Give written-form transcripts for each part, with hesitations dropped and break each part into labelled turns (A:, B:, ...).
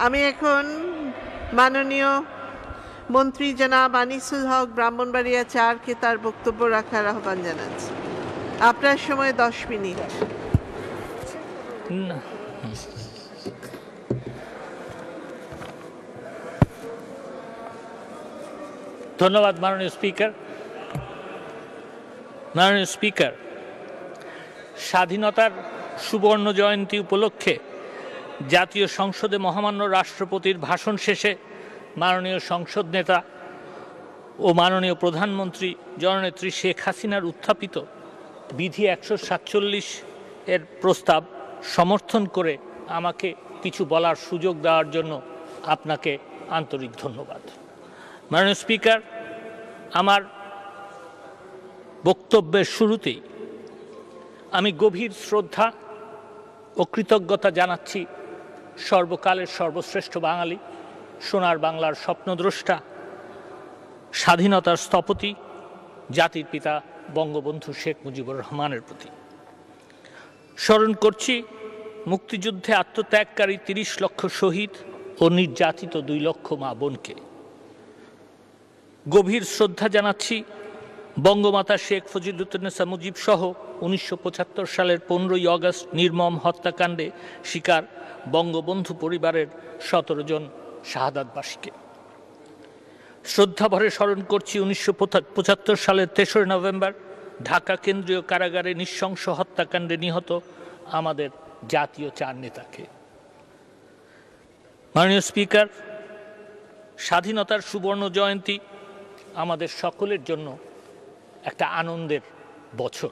A: আমি এখন মাননীয় মন্ত্রী জনাব আনিসুল হক ব্রাহ্মণবাড়িয়া 4-কে তার বক্তব্য রাখার আহ্বান জানাচ্ছি। আপনার সময় 10 মিনিট।
B: ধন্যবাদ মাননীয় স্পিকার। মাননীয় স্পিকার, স্বাধীনতার সুবর্ণ জয়ন্তী উপলক্ষে জাতীয় সংসদে মহামান্য রাষ্ট্রপতির ভাষণ শেষে মাননীয় সংসদ নেতা ও মাননীয় প্রধানমন্ত্রী জননেত্রী শেখ হাসিনার উত্থাপিত বিধি 147 এর প্রস্তাব সমর্থন করে আমাকে কিছু বলার সুযোগ দেওয়ার জন্য আপনাকে আন্তরিক ধন্যবাদ। মাননীয় স্পিকার, আমার বক্তব্যের শুরুতেই আমি গভীর শ্রদ্ধা ও কৃতজ্ঞতা জানাচ্ছি সর্বকালের সর্বশ্রেষ্ঠ বাঙালি, সোনার বাংলার স্বপ্নদ্রষ্টা, স্বাধীনতার স্থপতি, জাতির পিতা বঙ্গবন্ধু শেখ মুজিবুর রহমানের প্রতি। স্মরণ করছি মুক্তিযুদ্ধে আত্মত্যাগকারী 30 লক্ষ শহীদ ও নির্যাতিত 2 লক্ষ মা বোনকে। গভীর শ্রদ্ধা জানাচ্ছি বঙ্গমাতা শেখ ফজিলতুন্নেসা মুজিব সহ 1975 সালের 15ই আগস্ট নির্মম হত্যাকাণ্ডে শিকার বঙ্গবন্ধু পরিবারের 17 জন শাহাদাতবাসীকে। শ্রদ্ধাভরে স্মরণ করছি 1975 সালের 3রা নভেম্বর ঢাকা কেন্দ্রীয় কারাগারে নৃশংস হত্যাকাণ্ডে নিহত আমাদের জাতীয় 4 নেতাকে। মাননীয় স্পিকার, স্বাধীনতার সুবর্ণ জয়ন্তী আমাদের সকলের জন্য একটা আনন্দের বছর।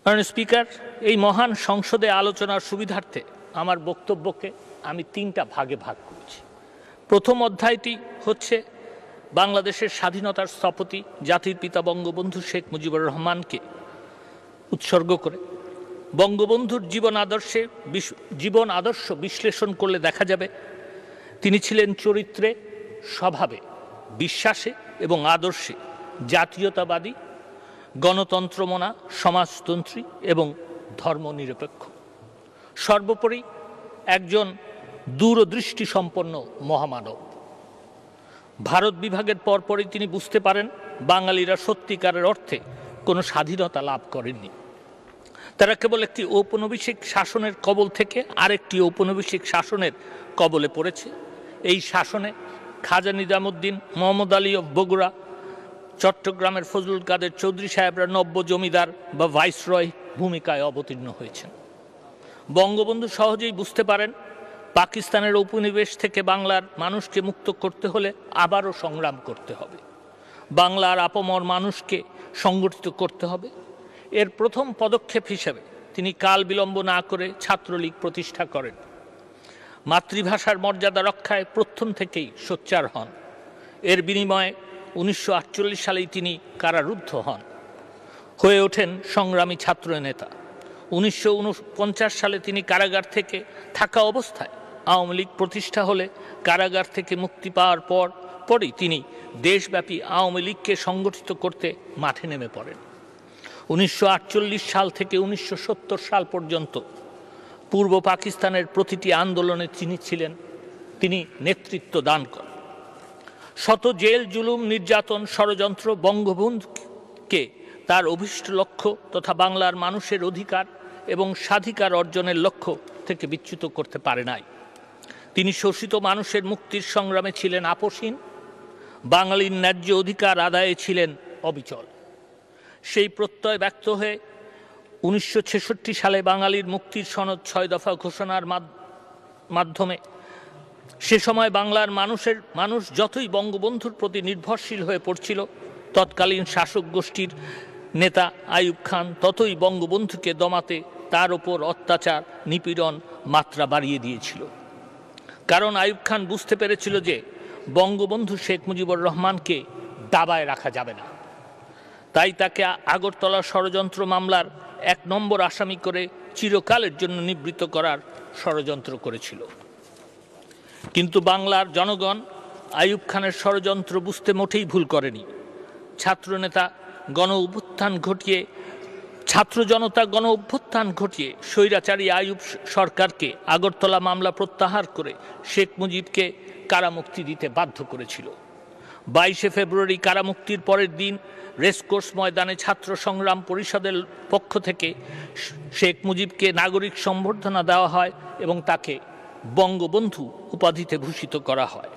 B: মাননীয় স্পিকার, এই মহান সংসদে আলোচনার সুবিধার্থে আমার বক্তব্যকে আমি 3টা ভাগে ভাগ করেছি। প্রথম অধ্যায়টি হচ্ছে বাংলাদেশের স্বাধীনতার স্থপতি জাতির পিতা বঙ্গবন্ধু শেখ মুজিবুর রহমানকে উৎসর্গ করে। বঙ্গবন্ধুর জীবন আদর্শ বিশ্লেষণ করলে দেখা যাবে তিনি ছিলেন চরিত্রে, স্বভাবে, বিশ্বাসে এবং আদর্শে জাতীয়তাবাদী, গণতন্ত্রমনা, সমাজতন্ত্রী এবং ধর্মনিরপেক্ষ। সর্বোপরি একজন দূরদৃষ্টি সম্পন্ন মহামানব। ভারত বিভাগের পরপরই তিনি বুঝতে পারেন বাঙালিরা সত্যিকারের অর্থে কোনো স্বাধীনতা লাভ করেননি। তারা কেবল একটি ঔপনিবেশিক শাসনের কবল থেকে আরেকটি ঔপনিবেশিক শাসনের কবলে পড়েছে। এই শাসনে খাজা নিজামুদ্দিন, মোহাম্মদ আলী অফ বগুড়া, চট্টগ্রামের ফজলুল কাদের চৌধুরী সাহেবরা নব্য জমিদার বা ভাইসরয় ভূমিকায় অবতীর্ণ হয়েছেন। বঙ্গবন্ধু সহজেই বুঝতে পারেন পাকিস্তানের উপনিবেশ থেকে বাংলার মানুষকে মুক্ত করতে হলে আবারও সংগ্রাম করতে হবে, বাংলার আপামর মানুষকে সংগঠিত করতে হবে। এর প্রথম পদক্ষেপ হিসেবে তিনি কাল বিলম্ব না করে ছাত্রলীগ প্রতিষ্ঠা করেন। মাতৃভাষার মর্যাদা রক্ষায় প্রথম থেকেই সোচ্চার হন। এর বিনিময়ে 1948 সালেই তিনি কারারুদ্ধ হন, হয়ে ওঠেন সংগ্রামী ছাত্র নেতা। 1949 সালে তিনি কারাগার থেকে থাকা অবস্থায় আওয়ামী লীগ প্রতিষ্ঠা হলে কারাগার থেকে মুক্তি পাওয়ার পরই তিনি দেশব্যাপী আওয়ামী লীগকে সংগঠিত করতে মাঠে নেমে পড়েন। 1948 সাল থেকে 1970 সাল পর্যন্ত পূর্ব পাকিস্তানের প্রতিটি আন্দোলনে তিনি নেতৃত্ব দান করেন। শত জেল, জুলুম, নির্যাতন, ষড়যন্ত্র বঙ্গবন্ধুকে তার অভীষ্ট লক্ষ্য তথা বাংলার মানুষের অধিকার এবং স্বাধিকার অর্জনের লক্ষ্য থেকে বিচ্যুত করতে পারে নাই। তিনি শোষিত মানুষের মুক্তির সংগ্রামে ছিলেন আপোষহীন, বাঙালির ন্যায্য অধিকার আদায়ে ছিলেন অবিচল। সেই প্রত্যয় ব্যক্ত হয়ে 1966 সালে বাঙালির মুক্তির সনদ 6 দফা ঘোষণার মাধ্যমে সে সময় বাংলার মানুষ যতই বঙ্গবন্ধুর প্রতি নির্ভরশীল হয়ে পড়ছিল, তৎকালীন শাসক গোষ্ঠীর নেতা আইয়ুব খান ততই বঙ্গবন্ধুকে দমাতে তার ওপর অত্যাচার, নিপীড়ন মাত্রা বাড়িয়ে দিয়েছিল। কারণ আইয়ুব খান বুঝতে পেরেছিল যে বঙ্গবন্ধু শেখ মুজিবুর রহমানকে দাবায় রাখা যাবে না। তাই তাকে আগরতলা ষড়যন্ত্র মামলার 1 নম্বর আসামি করে চিরকালের জন্য নিবৃত্ত করার ষড়যন্ত্র করেছিল। কিন্তু বাংলার জনগণ আইয়ুব খানের ষড়যন্ত্র বুঝতে মোটেই ভুল করেনি। ছাত্রনেতা গণ অভ্যুত্থান ঘটিয়ে ছাত্র জনতা গণ অভ্যুত্থান ঘটিয়ে স্বৈরাচারী আইয়ুব সরকারকে আগরতলা মামলা প্রত্যাহার করে শেখ মুজিবকে কারামুক্তি দিতে বাধ্য করেছিল। 22শে ফেব্রুয়ারি কারামুক্তির পরের দিন রেসকোর্স ময়দানে ছাত্র সংগ্রাম পরিষদের পক্ষ থেকে শেখ মুজিবকে নাগরিক সম্বর্ধনা দেওয়া হয় এবং তাকে বঙ্গবন্ধু উপাধিতে ভূষিত করা হয়।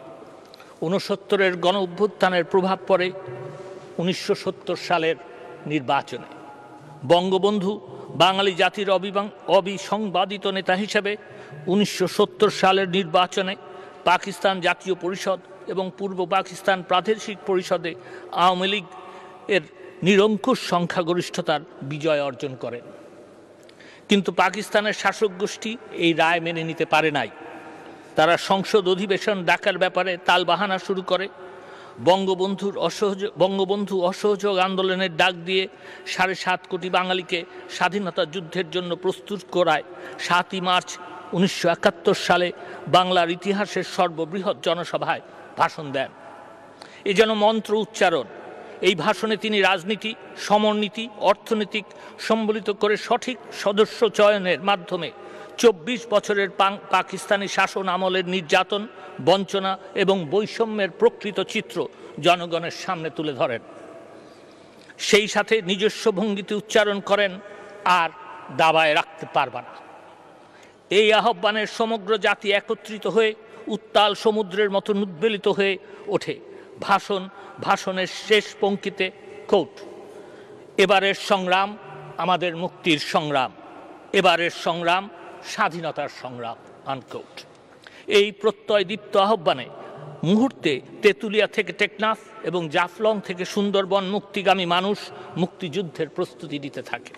B: 69-এর গণ অভ্যুত্থানের প্রভাব পড়ে 1970 সালের নির্বাচনে। বঙ্গবন্ধু বাঙালি জাতির অবিসংবাদিত নেতা হিসেবে 1970 সালের নির্বাচনে পাকিস্তান জাতীয় পরিষদ এবং পূর্ব পাকিস্তান প্রাদেশিক পরিষদে আওয়ামী লীগ এর নিরঙ্কুশ সংখ্যাগরিষ্ঠতার বিজয় অর্জন করেন। কিন্তু পাকিস্তানের শাসক গোষ্ঠী এই রায় মেনে নিতে পারে নাই। তারা সংসদ অধিবেশন ডাকার ব্যাপারে তালবাহানা শুরু করে। বঙ্গবন্ধু অসহযোগ আন্দোলনের ডাক দিয়ে 7.5 কোটি বাঙালিকে স্বাধীনতা যুদ্ধের জন্য প্রস্তুত করায় 7ই মার্চ 1971 সালে বাংলার ইতিহাসের সর্ববৃহৎ জনসভায় ভাষণ দেন। এ যেন মন্ত্র উচ্চারণ। এই ভাষণে তিনি রাজনীতি, সমরনীতি, অর্থনৈতিক সম্বলিত করে সঠিক সদস্য চয়নের মাধ্যমে 24 বছরের পাকিস্তানি শাসন আমলের নির্যাতন, বঞ্চনা এবং বৈষম্যের প্রকৃত চিত্র জনগণের সামনে তুলে ধরেন। সেই সাথে নিজস্ব ভঙ্গিতে উচ্চারণ করেন, আর দাবায় রাখতে পারবা না। এই আহ্বানের সমগ্র জাতি একত্রিত হয়ে উত্তাল সমুদ্রের মতো উদ্বেলিত হয়ে ওঠে। ভাষণের শেষ পঙ্ক্তিতে কোট, এবারের সংগ্রাম আমাদের মুক্তির সংগ্রাম, এবারের সংগ্রাম স্বাধীনতার সংগ্রাম, আনকোট। এই প্রত্যয়দীপ্ত আহ্বানে মুহূর্তে তেঁতুলিয়া থেকে টেকনাফ এবং জাফলং থেকে সুন্দরবন মুক্তিগামী মানুষ মুক্তিযুদ্ধের প্রস্তুতি নিতে থাকে।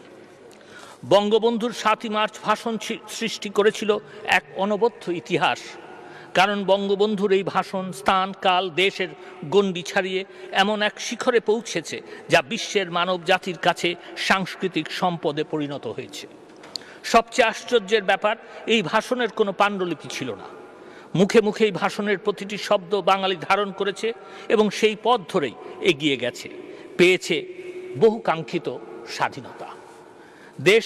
B: বঙ্গবন্ধুর 7ই মার্চ ভাষণ সৃষ্টি করেছিল এক অনবদ্য ইতিহাস। কারণ বঙ্গবন্ধুর এই ভাষণ স্থান, কাল, দেশের গণ্ডি ছাড়িয়ে এমন এক শিখরে পৌঁছেছে যা বিশ্বের মানব জাতির কাছে সাংস্কৃতিক সম্পদে পরিণত হয়েছে। সবচেয়ে আশ্চর্যের ব্যাপার, এই ভাষণের কোনো পাণ্ডুলিপি ছিল না। মুখে মুখে এই ভাষণের প্রতিটি শব্দ বাঙালি ধারণ করেছে এবং সেই পথ ধরেই এগিয়ে গেছে, পেয়েছে বহু কাঙ্ক্ষিত স্বাধীনতা। দেশ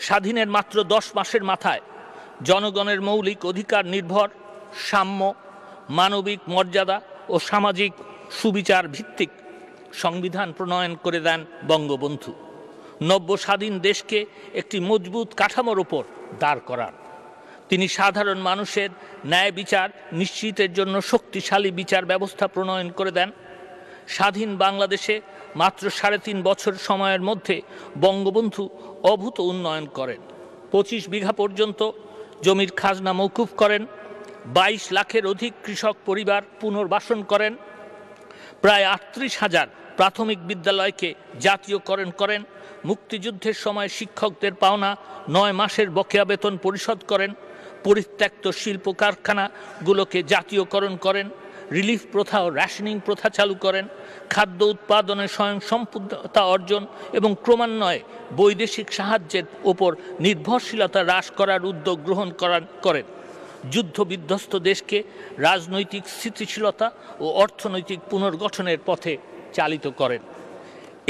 B: স্বাধীনের মাত্র 10 মাসের মাথায় জনগণের মৌলিক অধিকার নির্ভর সাম্য, মানবিক মর্যাদা ও সামাজিক সুবিচার ভিত্তিক সংবিধান প্রণয়ন করে দেন বঙ্গবন্ধু। নব্য স্বাধীন দেশকে একটি মজবুত কাঠামোর ওপর দাঁড় করান। তিনি সাধারণ মানুষের ন্যায় বিচার নিশ্চিতের জন্য শক্তিশালী বিচার ব্যবস্থা প্রণয়ন করে দেন। স্বাধীন বাংলাদেশে মাত্র 3.5 বছর সময়ের মধ্যে বঙ্গবন্ধু অভূত উন্নয়ন করেন। 25 বিঘা পর্যন্ত জমির খাজনা মওকুফ করেন। 22 লাখের অধিক কৃষক পরিবার পুনর্বাসন করেন। প্রায় 38,000 প্রাথমিক বিদ্যালয়কে জাতীয়করণ করেন। মুক্তিযুদ্ধের সময় শিক্ষকদের পাওনা 9 মাসের বকেয়া বেতন পরিশোধ করেন। পরিত্যক্ত শিল্প কারখানাগুলোকে জাতীয়করণ করেন। রিলিফ প্রথা ও রেশনিং প্রথা চালু করেন। খাদ্য উৎপাদনে স্বয়ংসম্পূর্ণতা অর্জন এবং ক্রমান্বয়ে বৈদেশিক সাহায্যের ওপর নির্ভরশীলতা হ্রাস করার উদ্যোগ গ্রহণ করেন। যুদ্ধবিধ্বস্ত দেশকে রাজনৈতিক স্থিতিশীলতা ও অর্থনৈতিক পুনর্গঠনের পথে চালিত করেন।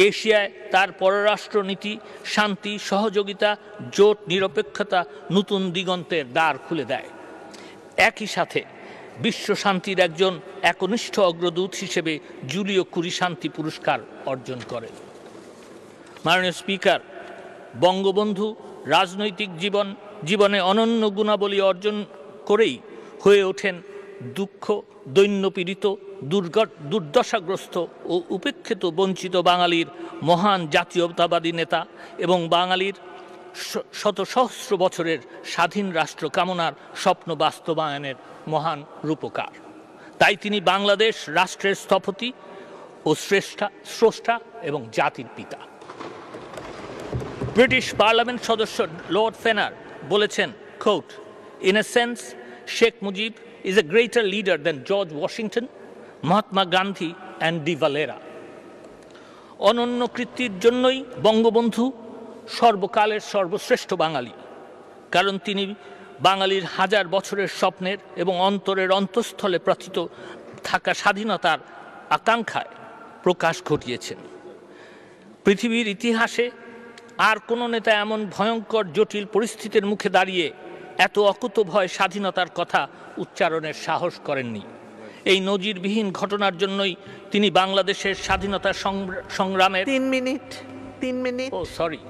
B: এশিয়ায় তার পররাষ্ট্রনীতি শান্তি, সহযোগিতা, জোট নিরপেক্ষতা নতুন দিগন্তের দ্বার খুলে দেয়। একই সাথে বিশ্ব শান্তির একজন একনিষ্ঠ অগ্রদূত হিসেবে জুলিও কুরি শান্তি পুরস্কার অর্জন করেন। মাননীয় স্পিকার, বঙ্গবন্ধু রাজনৈতিক জীবনে অনন্য গুণাবলী অর্জন করেই হয়ে ওঠেন দৈন্যপীড়িত, দুর্দশাগ্রস্ত ও উপেক্ষিত বঞ্চিত বাঙালির মহান জাতীয়তাবাদী নেতা এবং বাঙালির শত সহস্র বছরের স্বাধীন রাষ্ট্র কামনার স্বপ্ন বাস্তবায়নের মহান রূপকার। তাই তিনি বাংলাদেশ রাষ্ট্রের স্থপতি ও স্রষ্টা এবং জাতির পিতা। ব্রিটিশ পার্লামেন্ট সদস্য লর্ড ফেনার বলেছেন, coat, "In a sense, Sheikh Mujib is a greater leader than George Washington, Mahatma Gandhi and De Valera." অনন্য কৃতির জন্যই বঙ্গবন্ধু সর্বকালের সর্বশ্রেষ্ঠ বাঙালি। কারণ তিনি বাঙালির হাজার বছরের স্বপ্নের এবং অন্তরের অন্তঃস্থলে প্রথিত থাকা স্বাধীনতার আকাঙ্ক্ষায় প্রকাশ ঘটিয়েছেন। পৃথিবীর ইতিহাসে আর কোনো নেতা এমন ভয়ঙ্কর জটিল পরিস্থিতির মুখে দাঁড়িয়ে এত অকুতভয় স্বাধীনতার কথা উচ্চারণের সাহস করেননি। এই নজিরবিহীন ঘটনার জন্যই তিনি বাংলাদেশের স্বাধীনতা সংগ্রামের
A: 3 মিনিট
B: ও সরি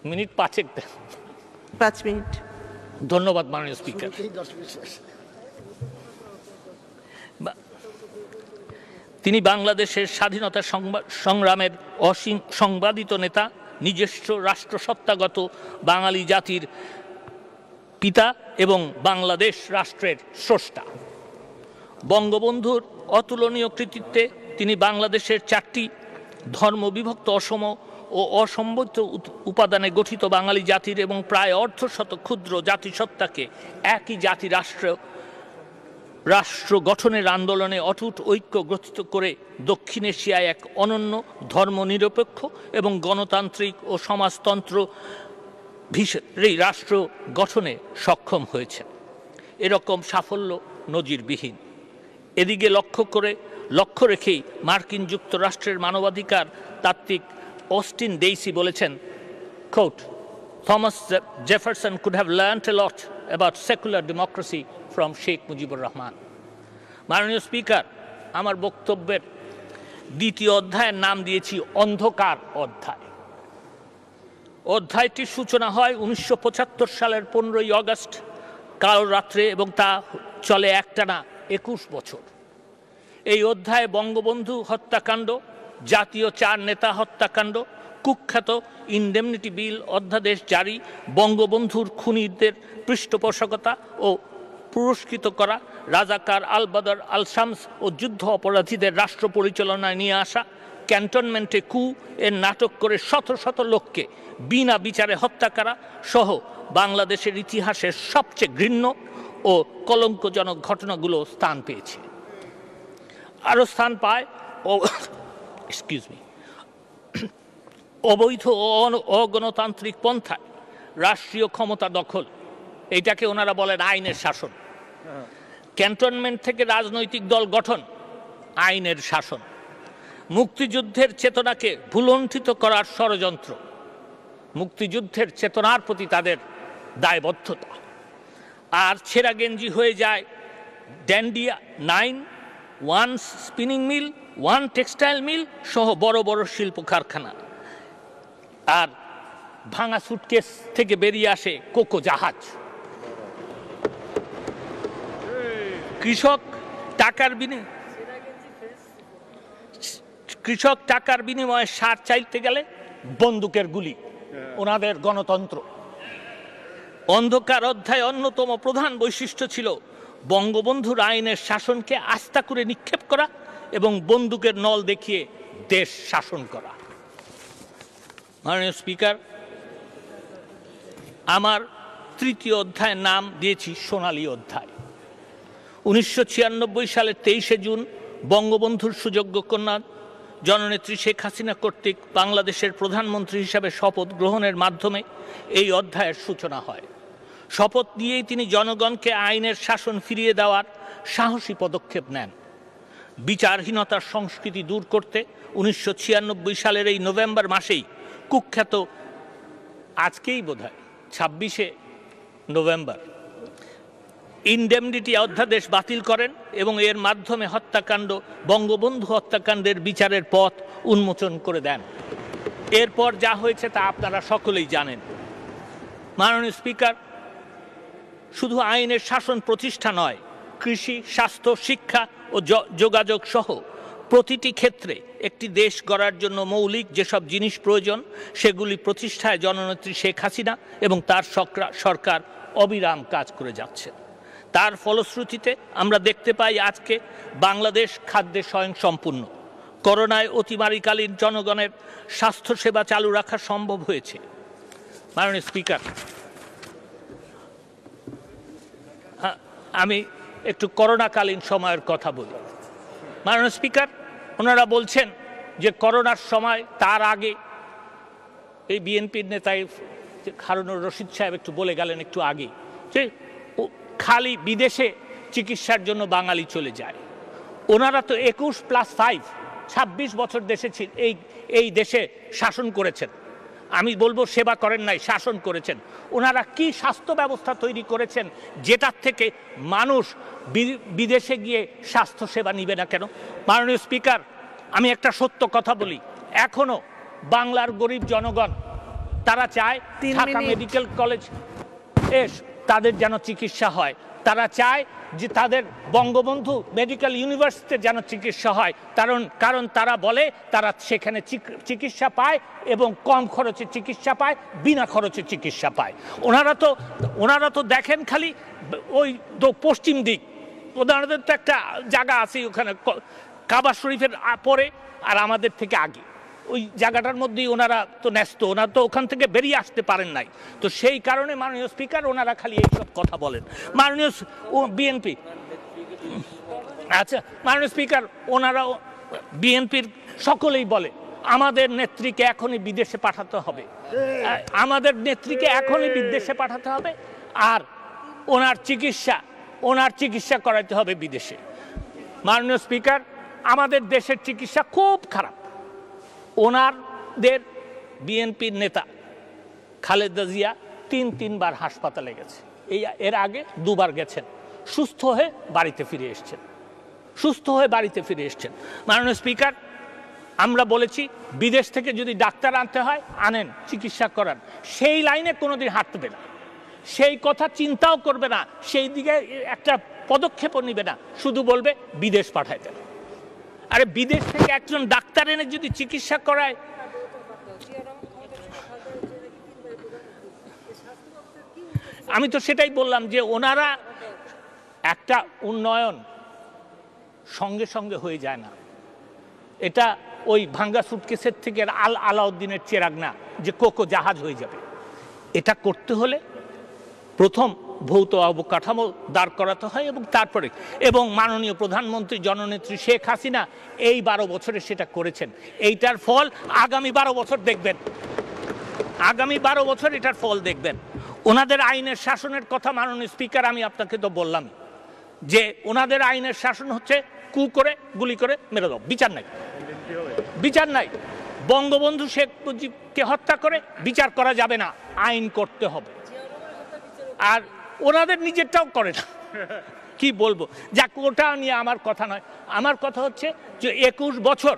B: মিনিট
A: 5 মিনিট।
B: ধন্যবাদ মাননীয় স্পিকার। তিনি বাংলাদেশের স্বাধীনতা সংগ্রামের অসংবাদিত নেতা, নিজস্ব রাষ্ট্রসত্তাগত বাঙালি জাতির পিতা এবং বাংলাদেশ রাষ্ট্রের স্রষ্টা। বঙ্গবন্ধুর অতুলনীয় কৃতিত্বে তিনি বাংলাদেশের 4টি ধর্মবিভক্ত অসম ও অসম্বদ্ধ উপাদানে গঠিত বাঙালি জাতির এবং প্রায় অর্ধশত ক্ষুদ্র জাতিসত্তাকে একই জাতি রাষ্ট্র গঠনের আন্দোলনে অটুট ঐক্য গঠিত করে দক্ষিণ এশিয়ায় এক অনন্য ধর্মনিরপেক্ষ এবং গণতান্ত্রিক ও সমাজতন্ত্র রাষ্ট্র গঠনে সক্ষম হয়েছে। এরকম সাফল্য নজিরবিহীন। এদিকে লক্ষ্য রেখেই মার্কিন যুক্তরাষ্ট্রের মানবাধিকার তাত্ত্বিক অস্টিন ডেইসি বলেছেন, coat, Thomas Jefferson could have learned a lot about secular democracy from Sheikh Mujibur Rahman. মাননীয় স্পিকার, আমার বক্তব্যের দ্বিতীয় অধ্যায়ের নাম দিয়েছি অন্ধকার অধ্যায়। অধ্যায়টির সূচনা হয় 1975 সালের 15ই আগস্ট কাল রাত্রে এবং তা চলে একটানা 21 বছর। এই অধ্যায়ে বঙ্গবন্ধু হত্যাকাণ্ড, জাতীয় 4 নেতা হত্যাকাণ্ড, কুখ্যাত ইনডেমনিটি বিল অধ্যাদেশ জারি, বঙ্গবন্ধুর খুনিদের পৃষ্ঠপোষকতা ও পুরস্কৃত করা, রাজাকার আল বদর আল শামস ও যুদ্ধ অপরাধীদের রাষ্ট্র পরিচালনায় নিয়ে আসা, ক্যান্টনমেন্টে কু এর নাটক করে শত শত লোককে বিনা বিচারে হত্যা করা সহ বাংলাদেশের ইতিহাসের সবচেয়ে ঘৃণ্য ও কলঙ্কজনক ঘটনাগুলো স্থান পেয়েছে। আরও স্থান পায় অবৈধ ও অগণতান্ত্রিক পন্থায় রাষ্ট্রীয় ক্ষমতা দখল, এইটাকে ওনারা বলেন আইনের শাসন। ক্যান্টনমেন্ট থেকে রাজনৈতিক দল গঠন, আইনের শাসন। মুক্তিযুদ্ধের চেতনাকে ভুলণ্ঠিত করার ষড়যন্ত্র, মুক্তিযুদ্ধের চেতনার প্রতি তাদের দায়বদ্ধতা। আর ছেঁড়া গেঞ্জি হয়ে যায় ড্যান্ডিয়া 9, 1 স্পিনিং মিল, 1 টেক্সটাইল মিল সহ বড় বড় শিল্প কারখানা। আর ভাঙা সুটকেস থেকে বেরিয়ে আসে কোকো জাহাজ। কৃষক টাকার বিনিময়ে সার চাইতে গেলে বন্দুকের গুলি, ওনাদের গণতন্ত্র। অন্ধকার অধ্যায় অন্যতম প্রধান বৈশিষ্ট্য ছিল বঙ্গবন্ধুর আইনের শাসনকে আস্থা করে নিক্ষেপ করা এবং বন্দুকের নল দেখিয়ে দেশ শাসন করা। মাননীয় স্পিকার, আমার তৃতীয় অধ্যায়ের নাম দিয়েছি সোনালী অধ্যায়। 1996 সালের 23শে জুন বঙ্গবন্ধুর সুযোগ্য কন্যা জননেত্রী শেখ হাসিনা কর্তৃক বাংলাদেশের প্রধানমন্ত্রী হিসাবে শপথ গ্রহণের মাধ্যমে এই অধ্যায়ের সূচনা হয়। শপথ নিয়েই তিনি জনগণকে আইনের শাসন ফিরিয়ে দেওয়ার সাহসী পদক্ষেপ নেন। বিচারহীনতার সংস্কৃতি দূর করতে 1996 সালের এই নভেম্বর মাসেই কুখ্যাত, আজকেই বোধহয় 26শে নভেম্বর, ইনডেমনিটি অধ্যাদেশ বাতিল করেন এবং এর মাধ্যমে বঙ্গবন্ধু হত্যাকাণ্ডের বিচারের পথ উন্মোচন করে দেন। এরপর যা হয়েছে তা আপনারা সকলেই জানেন। মাননীয় স্পিকার, শুধু আইনের শাসন প্রতিষ্ঠা নয়, কৃষি, স্বাস্থ্য, শিক্ষা ও যোগাযোগ সহ প্রতিটি ক্ষেত্রে একটি দেশ গড়ার জন্য মৌলিক যেসব জিনিস প্রয়োজন সেগুলি প্রতিষ্ঠায় জননেত্রী শেখ হাসিনা এবং তার সরকার অবিরাম কাজ করে যাচ্ছে। তার ফলশ্রুতিতে আমরা দেখতে পাই আজকে বাংলাদেশ খাদ্যে স্বয়ংসম্পূর্ণ। করোনায় অতিমারীকালীন জনগণের স্বাস্থ্যসেবা চালু রাখা সম্ভব হয়েছে। মাননীয় স্পিকার, আমি একটু করোনাকালীন সময়ের কথা বলি। মাননীয় স্পিকার, ওনারা বলছেন যে করোনার সময়, তার আগে এই বিএনপির নেতা হারুনুর রশিদ সাহেব একটু বলে গেলেন একটু আগে, যে খালি বিদেশে চিকিৎসার জন্য বাঙালি চলে যায়। ওনারা তো 21+5 26 বছর দেশে এই দেশে শাসন করেছেন, আমি বলবো সেবা করেন নাই, শাসন করেছেন। ওনারা কি স্বাস্থ্য ব্যবস্থা তৈরি করেছেন যেটার থেকে মানুষ বিদেশে গিয়ে স্বাস্থ্য সেবা নিবে না কেন? মাননীয় স্পিকার, আমি একটা সত্য কথা বলি, এখনো বাংলার গরিব জনগণ তারা চায় ঢাকা মেডিকেল কলেজ তাদের যেন চিকিৎসা হয়, তারা চায় যে তাদের বঙ্গবন্ধু মেডিকেল ইউনিভার্সিটিতে যেন চিকিৎসা হয়, কারণ তারা বলে তারা সেখানে চিকিৎসা পায় এবং কম খরচে চিকিৎসা পায়, বিনা খরচে চিকিৎসা পায়। ওনারা তো দেখেন খালি ওই পশ্চিম দিক, ওনাদের তো একটা জায়গা আছে ওখানে কাবা শরীফের পরে আর আমাদের থেকে আগে, ওই জায়গাটার মধ্যেই ওনারা তো ন্যস্ত, ওনারা তো ওখান থেকে বেরিয়ে আসতে পারেন নাই। তো সেই কারণে মাননীয় স্পিকার ওনারা খালি এইসব কথা বলেন। মাননীয় বিএনপি, আচ্ছা মাননীয় স্পিকার, ওনারা বিএনপির সকলেই বলে আমাদের নেত্রীকে এখনই বিদেশে পাঠাতে হবে, আমাদের নেত্রীকে এখনই বিদেশে পাঠাতে হবে, আর ওনার চিকিৎসা করাতে হবে বিদেশে। মাননীয় স্পিকার, আমাদের দেশের চিকিৎসা খুব খারাপ। ওনাদের বিএনপির নেতা খালেদা জিয়া তিনবার হাসপাতালে গেছে, এর আগে 2 বার গেছেন, সুস্থ হয়ে বাড়িতে ফিরে এসছেন। মাননীয় স্পিকার, আমরা বলেছি বিদেশ থেকে যদি ডাক্তার আনতে হয় আনেন, চিকিৎসা করান, সেই লাইনে কোনোদিন হাঁটবে না, সেই কথা চিন্তাও করবে না, সেই দিকে একটা পদক্ষেপও নিবে না, শুধু বলবে বিদেশ পাঠায় দেন। আরে বিদেশ থেকে একজন ডাক্তার এনে যদি চিকিৎসা করায়, আমি তো সেটাই বললাম যে ওনারা একটা উন্নয়ন সঙ্গে সঙ্গে হয়ে যায় না, এটা ওই ভাঙ্গা সুটকেসের থেকে আলাউদ্দিনের চেরাগ না যে কোকো জাহাজ হয়ে যাবে। এটা করতে হলে প্রথম ভৌত অবকাঠামো দাঁড় করাতে হয় এবং মাননীয় প্রধানমন্ত্রী জননেত্রী শেখ হাসিনা এই 12 বছরে সেটা করেছেন। এইটার ফল আগামী 12 বছর দেখবেন, এটার ফল দেখবেন। ওনাদের আইনের শাসনের কথা মাননীয় স্পিকার আমি আপনাকে তো বললাম যে ওনাদের আইনের শাসন হচ্ছে করে গুলি করে মেরে দাও, বিচার নাই। বঙ্গবন্ধু শেখ মুজিবকে হত্যা করে বিচার করা যাবে না, আইন করতে হবে। আর ওনাদের নিজেরটাও করে না, কি বলবো, যাক ওটা নিয়ে আমার কথা নয়। আমার কথা হচ্ছে যে 21 বছর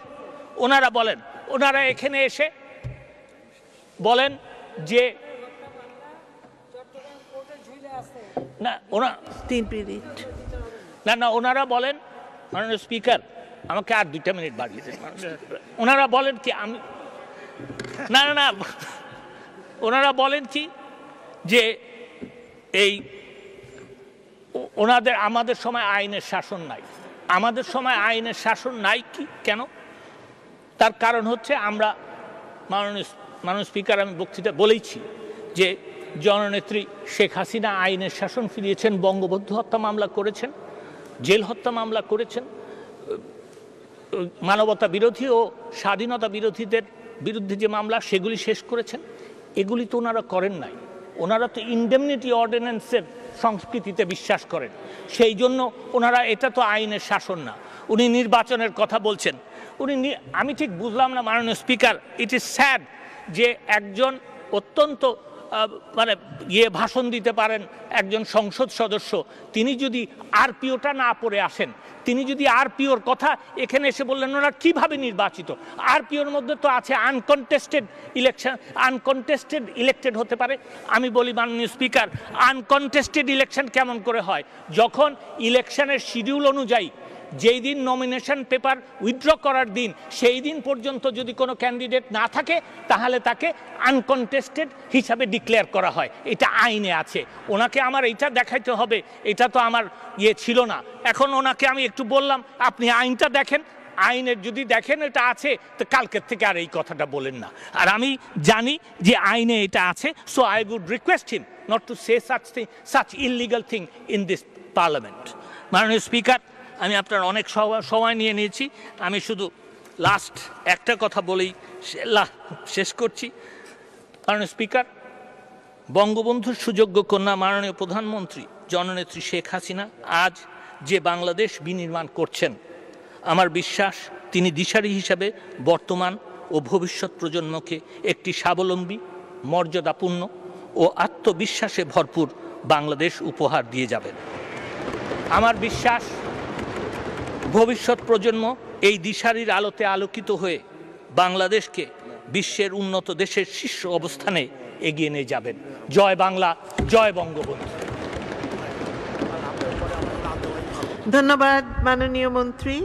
B: ওনারা এখানে এসে বলেন যে ওনারা বলেন, মাননীয় স্পিকার আমাকে আর 2টা মিনিট বাড়িয়ে দেন। ওনারা বলেন কি ওনারা বলেন কি যে আমাদের সময় আইনের শাসন নাই। কি কেন? তার কারণ হচ্ছে আমরা মাননীয় স্পিকার, আমি বক্তৃতা বলেইছি যে জননেত্রী শেখ হাসিনা আইনের শাসন ফিরিয়েছেন, বঙ্গবন্ধু হত্যা মামলা করেছেন, জেল হত্যা মামলা করেছেন, মানবতা বিরোধী ও স্বাধীনতা বিরোধীদের বিরুদ্ধে যে মামলা সেগুলি শেষ করেছেন। এগুলি তো ওনারা করেন নাই। ওনারা তো ইনডেমনিটি অর্ডিন্যান্সের সংস্কৃতিতে বিশ্বাস করেন, সেই জন্য ওনারা, এটা তো আইনের শাসন না। উনি নির্বাচনের কথা বলছেন, আমি ঠিক বুঝলাম না মাননীয় স্পিকার, ইট ইজ স্যাড যে একজন অত্যন্ত ভাষণ দিতে পারেন একজন সংসদ সদস্য, তিনি যদি আরপিওটা না পড়ে আসেন, তিনি যদি আরপিওর কথা এখানে এসে বললেন ওনারা কিভাবে নির্বাচিত। আরপিওর মধ্যে তো আছে আনকন্টেস্টেড ইলেক্টেড হতে পারে। আমি বলি মাননীয় স্পিকার, আনকন্টেস্টেড ইলেকশন কেমন করে হয়? যখন ইলেকশনের শিডিউল অনুযায়ী যেই দিন নমিনেশন পেপার উইথড্র করার দিন, সেই দিন পর্যন্ত যদি কোনো ক্যান্ডিডেট না থাকে তাহলে তাকে আনকন্টেস্টেড হিসাবে ডিক্লেয়ার করা হয়, এটা আইনে আছে। ওনাকে আমার এইটা দেখাইতে হবে, এটা তো আমার ছিল না। এখন ওনাকে আমি একটু বললাম আপনি আইনটা দেখেন, আইনের যদি দেখেন এটা আছে তো কালকের থেকে আর এই কথাটা বলেন না। আর আমি জানি যে আইনে এটা আছে, so I would request him not to say such illegal thing in this parliament. মাননীয় স্পিকার, আমি আপনার অনেক সময় নিয়ে নিয়েছি, আমি শুধু লাস্ট একটা কথা বলেই শেষ করছি। মাননীয় স্পিকার, বঙ্গবন্ধুর সুযোগ্য কন্যা মাননীয় প্রধানমন্ত্রী জননেত্রী শেখ হাসিনা আজ যে বাংলাদেশ বিনির্মাণ করছেন, আমার বিশ্বাস তিনি দিশারি হিসাবে বর্তমান ও ভবিষ্যৎ প্রজন্মকে একটি স্বাবলম্বী, মর্যাদাপূর্ণ ও আত্মবিশ্বাসে ভরপুর বাংলাদেশ উপহার দিয়ে যাবেন। আমার বিশ্বাস, ভবিষ্যৎ প্রজন্ম এই দিশারির আলোতে আলোকিত হয়ে বাংলাদেশকে বিশ্বের উন্নত দেশের শীর্ষ অবস্থানে এগিয়ে নিয়ে যাবেন। জয় বাংলা, জয় বঙ্গবন্ধু।
A: ধন্যবাদ মাননীয় মন্ত্রী।